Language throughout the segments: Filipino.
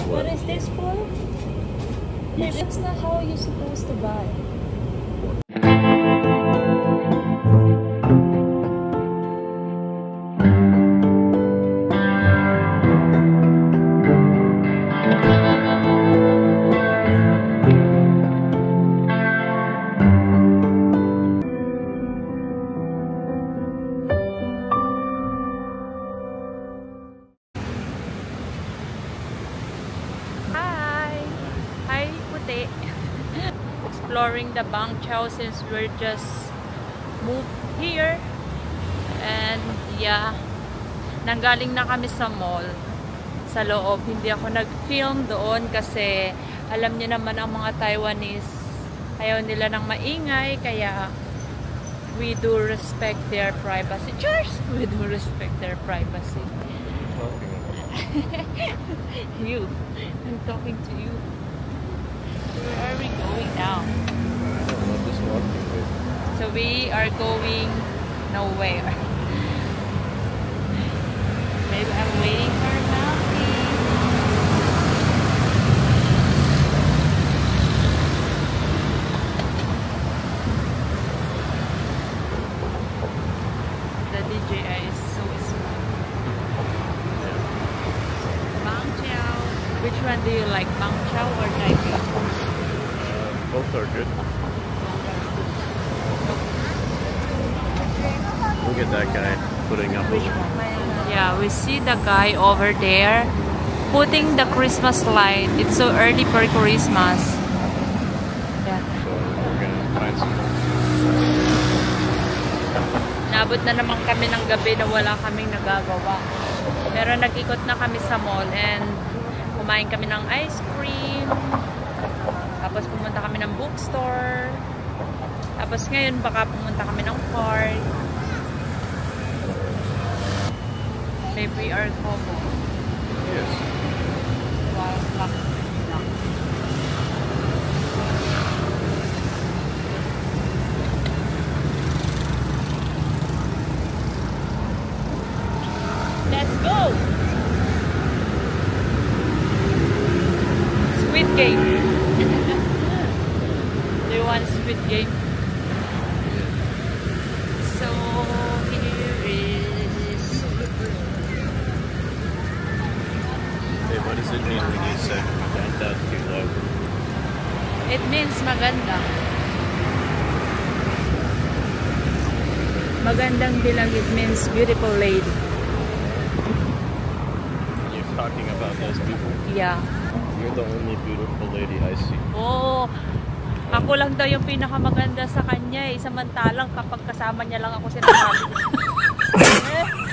What is this for? It's not how you're supposed to buy. Exploring the Bang Chao since we're just moved here, and yeah, nanggaling na kami sa mall sa loob. Hindi ako nag-film doon kasi alam niyo naman ang mga Taiwanese, ayaw nila ng maingay, kaya we do respect their privacy. Cheers! We do respect their privacy. You, I'm talking to you. Where are we going now? So we are going nowhere. Maybe I'm waiting for Melky. The DJI is so small. Bang Chao. Which one do you like, Bang Chao or Taipei? Both are good. Look at that guy putting up. Which one? Yeah, we see the guy over there putting the Christmas light. It's so early for Christmas. Yeah. So we're gonna find some. Nabot na naman kami ng gabi na wala kaming nagagawa. Pero nag-ikot na kami sa mall and kumain kami ng ice cream. Tapos pumunta kami ng bookstore. Tapos ngayon baka pumunta kami ng park. Maybe we are Como. Yes. Wow, let's go! Squid Game. Do you want Squid Game? So here is. Hey, what does it mean when you say maganda dilag? It means maganda. Magandang dilag, it means beautiful lady. You're talking about those people? Yeah. You're the only beautiful lady I see. Oh, ako lang daw yung pinakamaganda sa kanya eh. Samantalang kapag kasama niya lang ako sinasabi.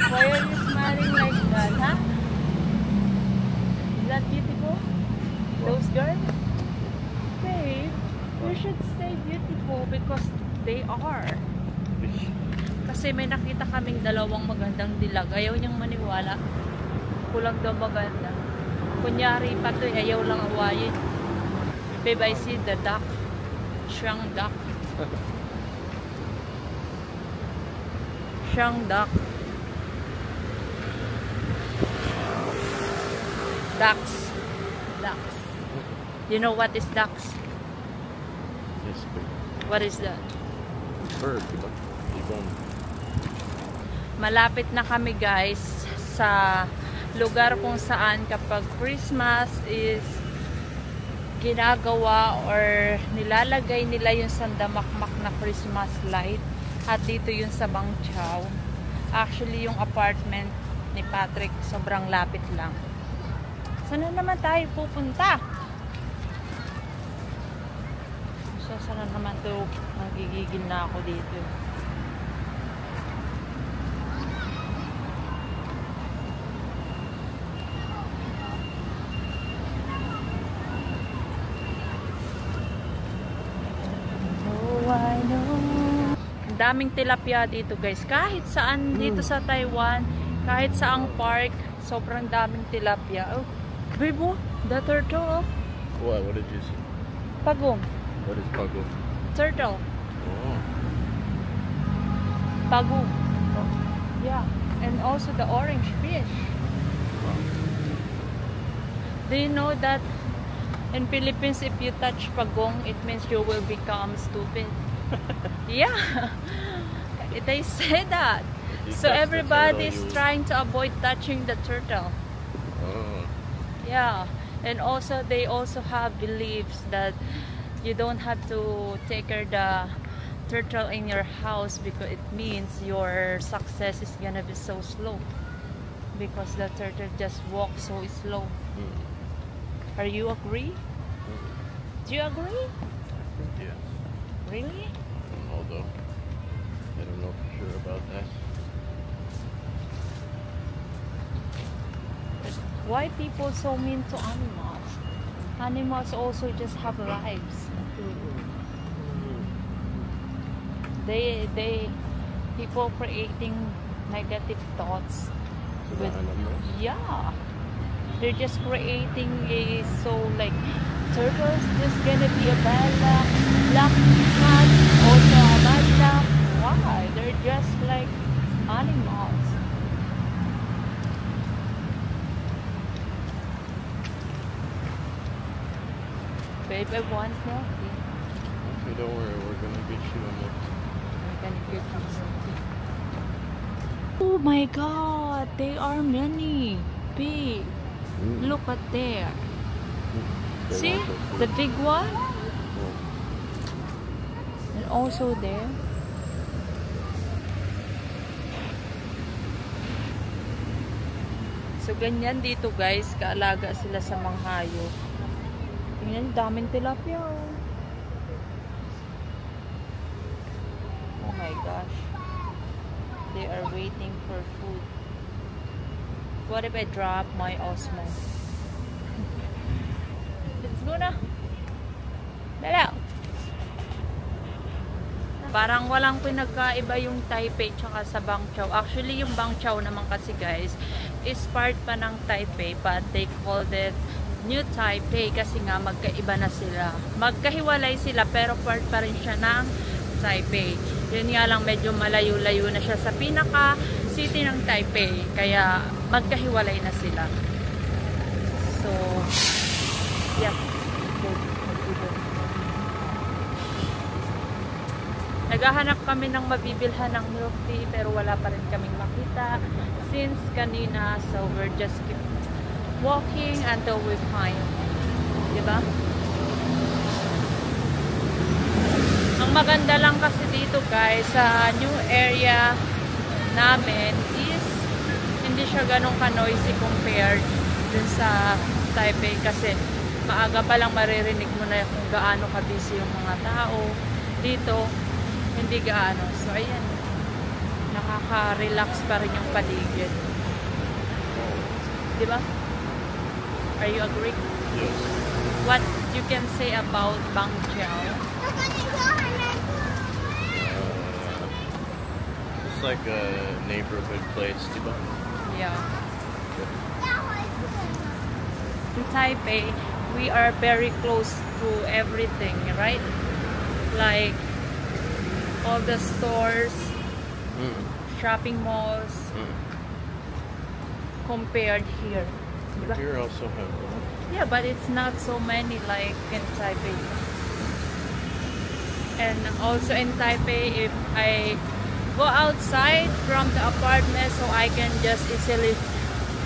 Why are you smiling like that, huh? Is that beautiful? Those girls? Babe, you should say beautiful because they are. Kasi may nakita kaming dalawang magandang dilag. Ayaw niyang maniwala. Kulang daw maganda. Kunyari pa to, ayaw lang awayin. Babe, I see the duck. Siyang duck. Siyang duck. Ducks. Ducks. You know what is ducks? Yes, but What is that? bird, diba? Ibon. Malapit na kami guys sa lugar kung saan kapag Christmas is ginagawa or nilalagay nila yung sandamakmak na Christmas light, at dito yun sa Bang Chao. Actually yung apartment ni Patrick sobrang lapit lang. Saan na naman tayo pupunta? So saan na naman to? Nagigigil na ako dito. Ang daming tilapia dito guys. Kahit saan dito sa Taiwan, kahit saang park, sobrang daming tilapia. Oh, babe, the turtle. What? What did you see? Pagong. What is pago? Turtle. Oh. Pagong. Yeah. And also the orange fish. Do you know that in Philippines, if you touch pagong, it means you will become stupid? Yeah, they say that. You So touch the everybody is turtle, you- trying to avoid touching the turtle. Oh. Yeah, and also they also have beliefs that you don't have to take care the turtle in your house because it means your success is gonna be so slow because the turtle just walks so slow. Mm. Are you agree? Do you agree? Yes. Really? Although I don't know for sure about that. Why people so mean to animals? Animals also just have lives. They people creating negative thoughts To the with animals. yeah. They're just creating a so like turtles just gonna be a bad luck, black cat also a bad luck. Why? They're just like animals. Babe, I want milky. Okay, don't worry, we're gonna get you a milk. I'm gonna get you milky. Oh my god, they are many. Big. Look at there. They See want the the food. big one? Oh. And also there. So ganyan dito guys, kaalaga sila sa mga hayop. Tingnan, daming tilapia oh. Oh my gosh. They are waiting for food. What if I drop my Osmo? Let's go na. Dala. Parang walang pinagkaiba yung Taipei tsaka sa Bangchao. Actually, yung Bangchao naman kasi guys is part pa ng Taipei, but they called it New Taipei kasi nga magkaiba na sila. Magkahiwalay sila pero part pa rin siya ng Taipei. Yun nga lang medyo malayo-layo na siya sa pinaka city ng Taipei. Kaya magkahiwalay na sila. So, yeah. Naghahanap kami ng mabibilhan ng milk tea pero wala pa rin kaming makita since kanina. So we're just keep walking until we find. Diba? Ang maganda lang kasi dito guys sa new area namin is hindi siya ganun ka-noisy compared dun sa Taipei kasi maaga pa lang maririnig mo na kung gaano ka-busy yung mga tao. Dito hindi gaano. So, ayan. Nakaka-relax pa rin yung paligid. Diba? Are you agree? Yes. What you can say about Bangchao? It's like a neighborhood place, diba? Yeah. In Taipei, we are very close to everything, right? Like, all the stores, shopping malls, compared here. Diba? Here also have one. Yeah, but it's not so many like in Taipei. And also in Taipei, if I go outside from the apartment, so I can just easily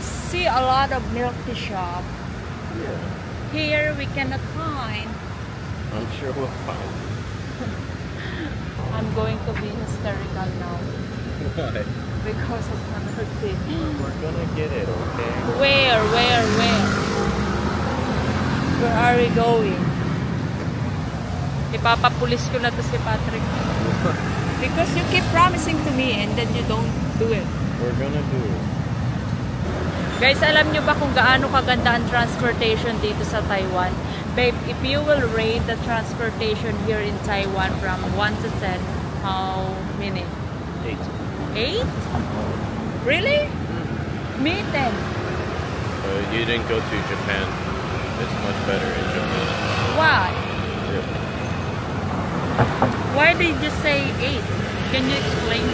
see a lot of milk tea shop. Yeah. Here we cannot find. I'm sure we'll find it. I'm going to be hysterical now What? because of milk tea. We're gonna get it, okay? Where? Where are we going? Ipapapulis ko na to si Patrick. Because you keep promising to me and then you don't do it. We're gonna do it. Guys, alam nyo ba kung gaano kaganda ang transportation dito sa Taiwan? Babe, if you will rate the transportation here in Taiwan from 1 to 10, how many? 8. 8? Really? Me 10. You didn't go to Japan. It's much better in Japan. Why? Yeah. Why did you say 8? Can you explain?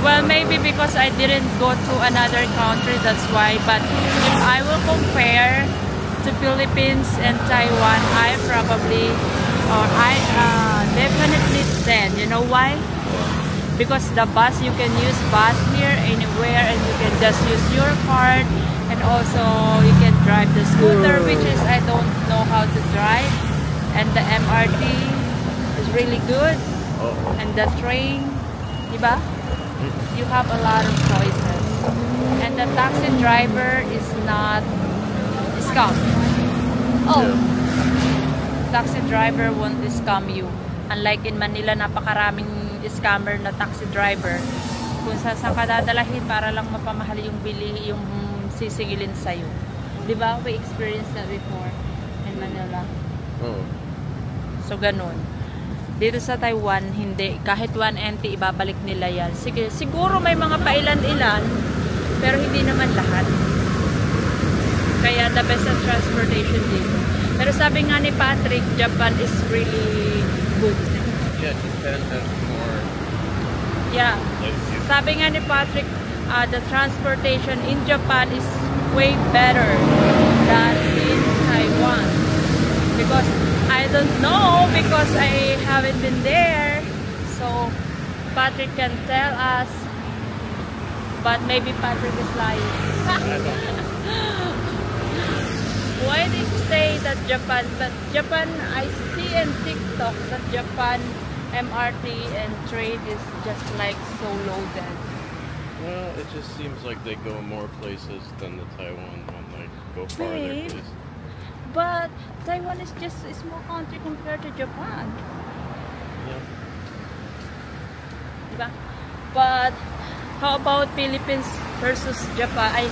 Well, maybe because I didn't go to another country, that's why. But if I will compare to Philippines and Taiwan, I probably, or I definitely 10. You know why? Because the bus, you can use bus here anywhere, and you can just use your card, and also you can drive the scooter, which is I don't know how to drive, and the MRT is really good, and the train, diba? You have a lot of choices, and the taxi driver is not scam. Oh, taxi driver won't scam you. Unlike in Manila, napakaraming scammer na taxi driver. Kung saan ka dadalahin para lang mapamahal yung bili, yung sisingilin sa'yo. Diba? We experienced that before in Manila. Oh. So, ganun. Dito sa Taiwan, hindi. Kahit 1 NT, ibabalik nila yan. Sige, siguro may mga pailan-ilan, pero hindi naman lahat. Kaya the best of transportation dito. Pero sabi nga ni Patrick, Japan is really good. Yeah, Japan has more. Yeah. Sabi nga ni Patrick, the transportation in Japan is way better than in Taiwan. Because I don't know, because I haven't been there. So Patrick can tell us, but maybe Patrick is lying. Why did you say that Japan? But Japan, I see in TikTok that Japan MRT and train is just like so loaded. Well, it just seems like they go more places than the Taiwan one. Like go farther Babe. places. But Taiwan is just a small country compared to Japan. Yeah. Diba? But how about Philippines versus Japan?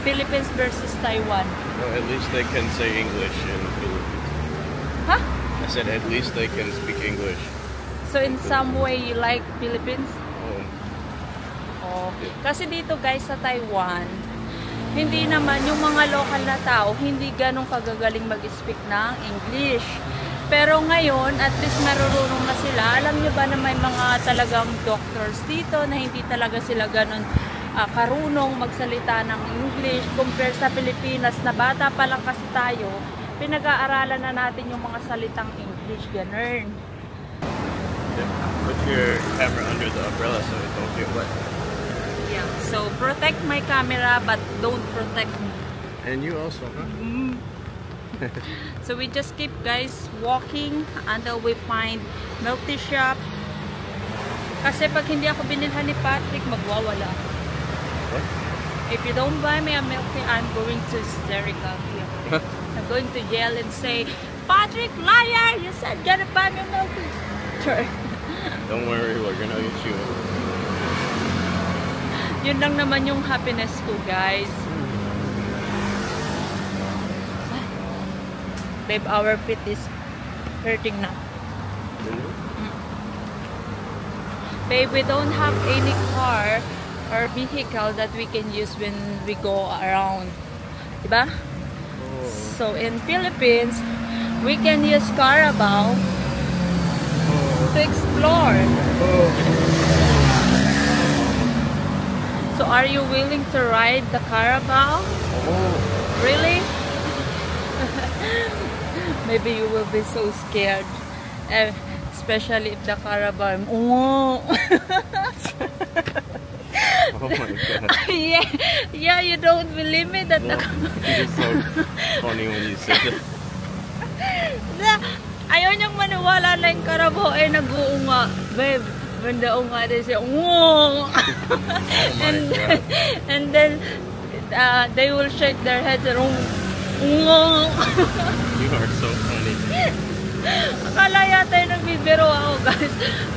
Philippines versus Taiwan. Well, at least they can say English in the Philippines. Huh? I said at least they can speak English. So in some way you like Philippines? Oh. Oh. Kasi dito guys sa Taiwan, hindi naman yung mga local na tao, hindi ganong kagagaling mag-speak ng English. Pero ngayon, at least marurunong na sila. Alam nyo ba na may mga talagang doctors dito na hindi talaga sila ganon karunong magsalita ng English compared sa Pilipinas na bata pa lang kasi tayo, pinag-aaralan na natin yung mga salitang English, ganun. Put your camera under the umbrella so it don't get wet. Yeah, so protect my camera but don't protect me. And you also, huh? So we just keep guys walking until we find milk tea shop. Kasi pag hindi ako binilhan ni Patrick, magwawala. What? If you don't buy me a milk tea, I'm going to hysterical here. I'm going to yell and say, Patrick, liar! You said gonna buy me milk tea. Sure. Don't worry, we're gonna get you. Yun lang naman yung happiness ko, guys. Babe, our feet is hurting now. Babe, we don't have any car or vehicle that we can use when we go around. Diba? Oh. So, in Philippines, we can use Carabao to explore. Oh. So, are you willing to ride the Carabao? Oh. Really? Maybe you will be so scared. Especially if the Carabao... Oh! Oh my god. yeah, you don't believe me that the... It's so funny when you say that. Ayaw niyang maniwala na yung Carabao ay nag-uunga. Babe, when the unga they say, oh and then they will shake their heads and You are so funny. Akala yata yung nagbibiro ako, guys.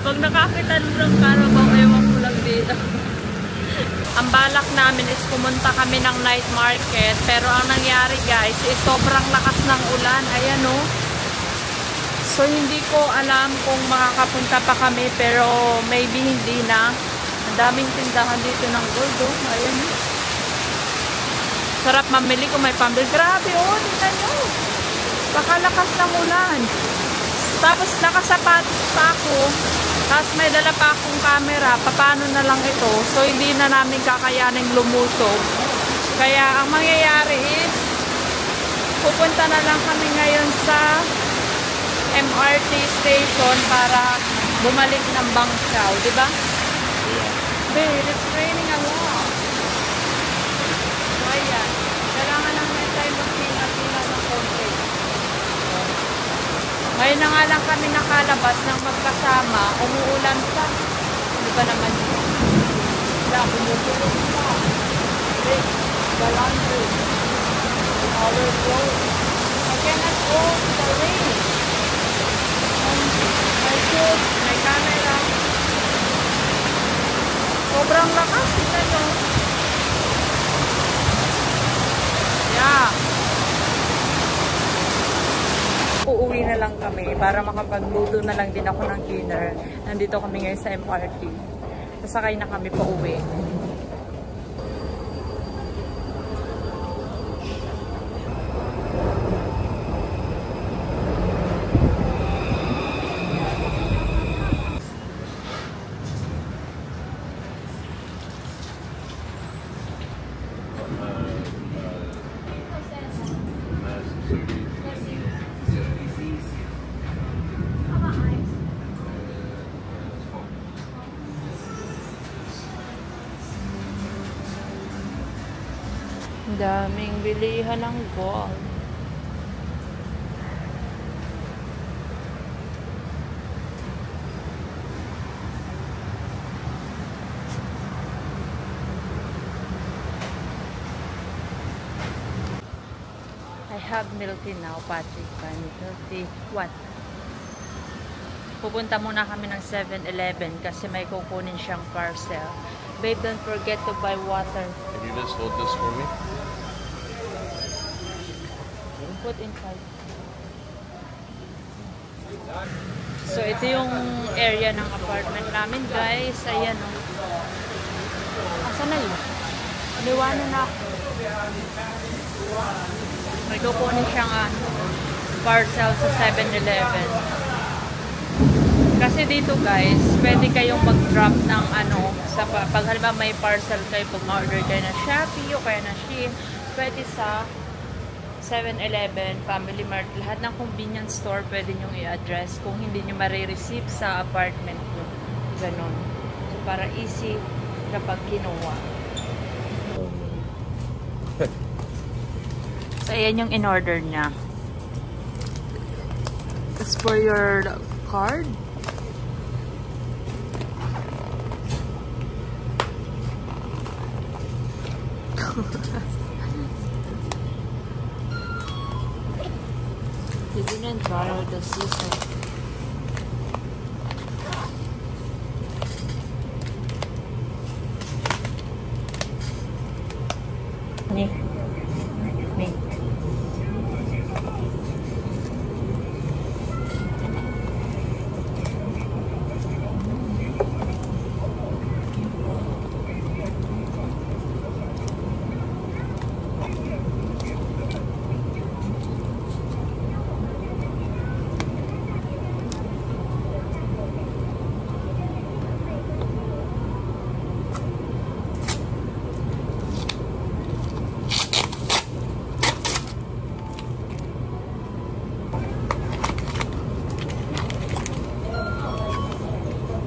Pag nakakita ng Carabao, ewan ko lang dito. Ang balak namin is pumunta kami ng night market. Pero ang nangyari, guys, is sobrang lakas ng ulan. Ayan, oh. So, hindi ko alam kung makakapunta pa kami. Pero maybe hindi na. Ang daming tindahan dito ng gold, oh. Ayan, oh. Sarap mamili kung may pambil. Grabe, oh. Tingnan nyo. Pakalakas ng ulan. Tapos nakasapatos pa ako. Tapos may dala pa akong camera. Paano na lang ito? So, hindi na namin kakayaning lumusog. Kaya, ang mangyayari is, pupunta na lang kami ngayon sa MRT station para bumalik ng Bangchao. Diba? Yeah. Babe, it's raining a lot. So, ayan. Kailangan lang may tayo magpinga-pinga ng konti. Ngayon na nga lang kami nakalabas ng magkasama. Umuulan pa. Di ba naman yun? Wala, bumubulong pa. Wait, the laundry. Overflow. I cannot go to the rain. My shoes, my camera. Sobrang lakas. Tignan nyo. Yeah. Uuwi na lang kami para makapagluto na lang din ako ng dinner. Nandito kami ngayon sa MRT. Sasakay na kami pa uwi. Daming bilihan ng gold. I have milk tea now, Patrick. Milk tea. What? Pupunta muna kami ng 7-Eleven kasi may kukunin siyang parcel. Babe, don't forget to buy water. Can you just hold this for me? Put inside. So, ito yung area ng apartment namin, guys. Ayan, o. Asan na yun? Iniwanan na ako. May kukunin siyang parcel sa 7-Eleven. Kasi dito, guys, pwede kayong mag-drop ng sa pag halimbawa may parcel kayo, pag ma-order kayo na Shopee o kaya na Shein, pwede sa 7-Eleven, Family Mart, lahat ng convenience store pwede nyo i-address kung hindi nyo marireceive sa apartment nyo. Ganon. So, para easy kapag kinuha. So, ayan yung in-order niya. It's for your card. You didn't borrow the scissors. Me.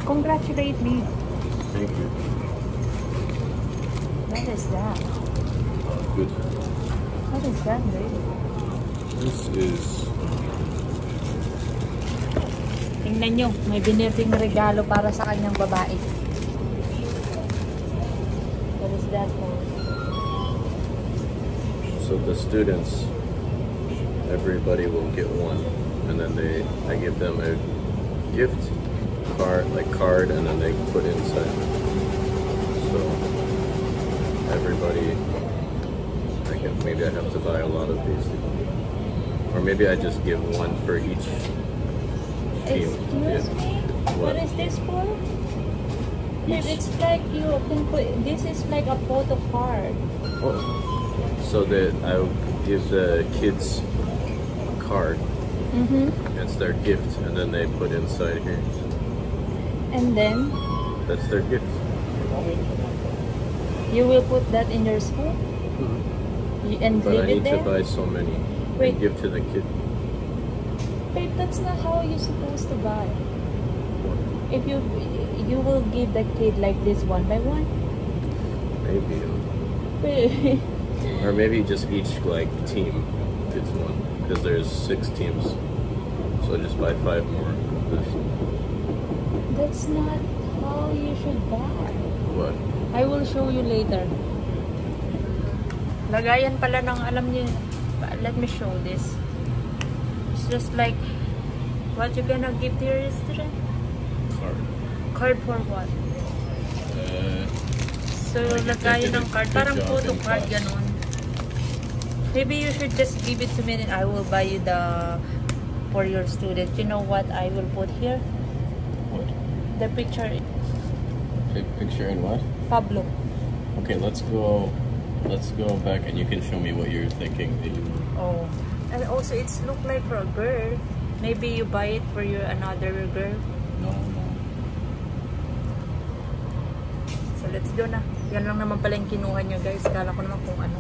Congratulate me. Thank you. What is that? Good. What is that, babe? This is... Tingnan nyo, may binirting regalo para sa kanyang babae. What is that for? So the students, everybody will get one, and then I give them a gift card, and then they put inside. So everybody, maybe I have to buy a lot of these, or maybe I just give one for each team. Excuse me? What is this for? Babe, it's like you can put, this is like a photo card. Oh. So that I will give the kids a card. It's their gift, and then they put inside here. And then That's their gift. you will put that in your school and But I leave it need to there? buy so many Wait. and give to the kid. Babe, that's not how you're supposed to buy. If you will give the kid like this one by one. Maybe. Babe. Or maybe just each like team gets one. Because there's 6 teams. So just buy 5 more of this. That's not how you should buy. What? I will show you later. Lagayan pala ng alam niyo. Let me show this. It's just like what you gonna give to your student? Card. Card for what? So Like if they lagayan did a ng card. good Parang job photo in card class. ganon. Maybe you should just give it to me and I will buy you the for your student. You know what I will put here? What? The picture Picture in what? Pablo. Okay, let's go back and you can show me what you're thinking. Oh. And also it's look like for a girl. Maybe you buy it for your another girl. No. So let's go na. Yan lang naman pala yung kinuha nyo guys. Kala ko naman kung ano.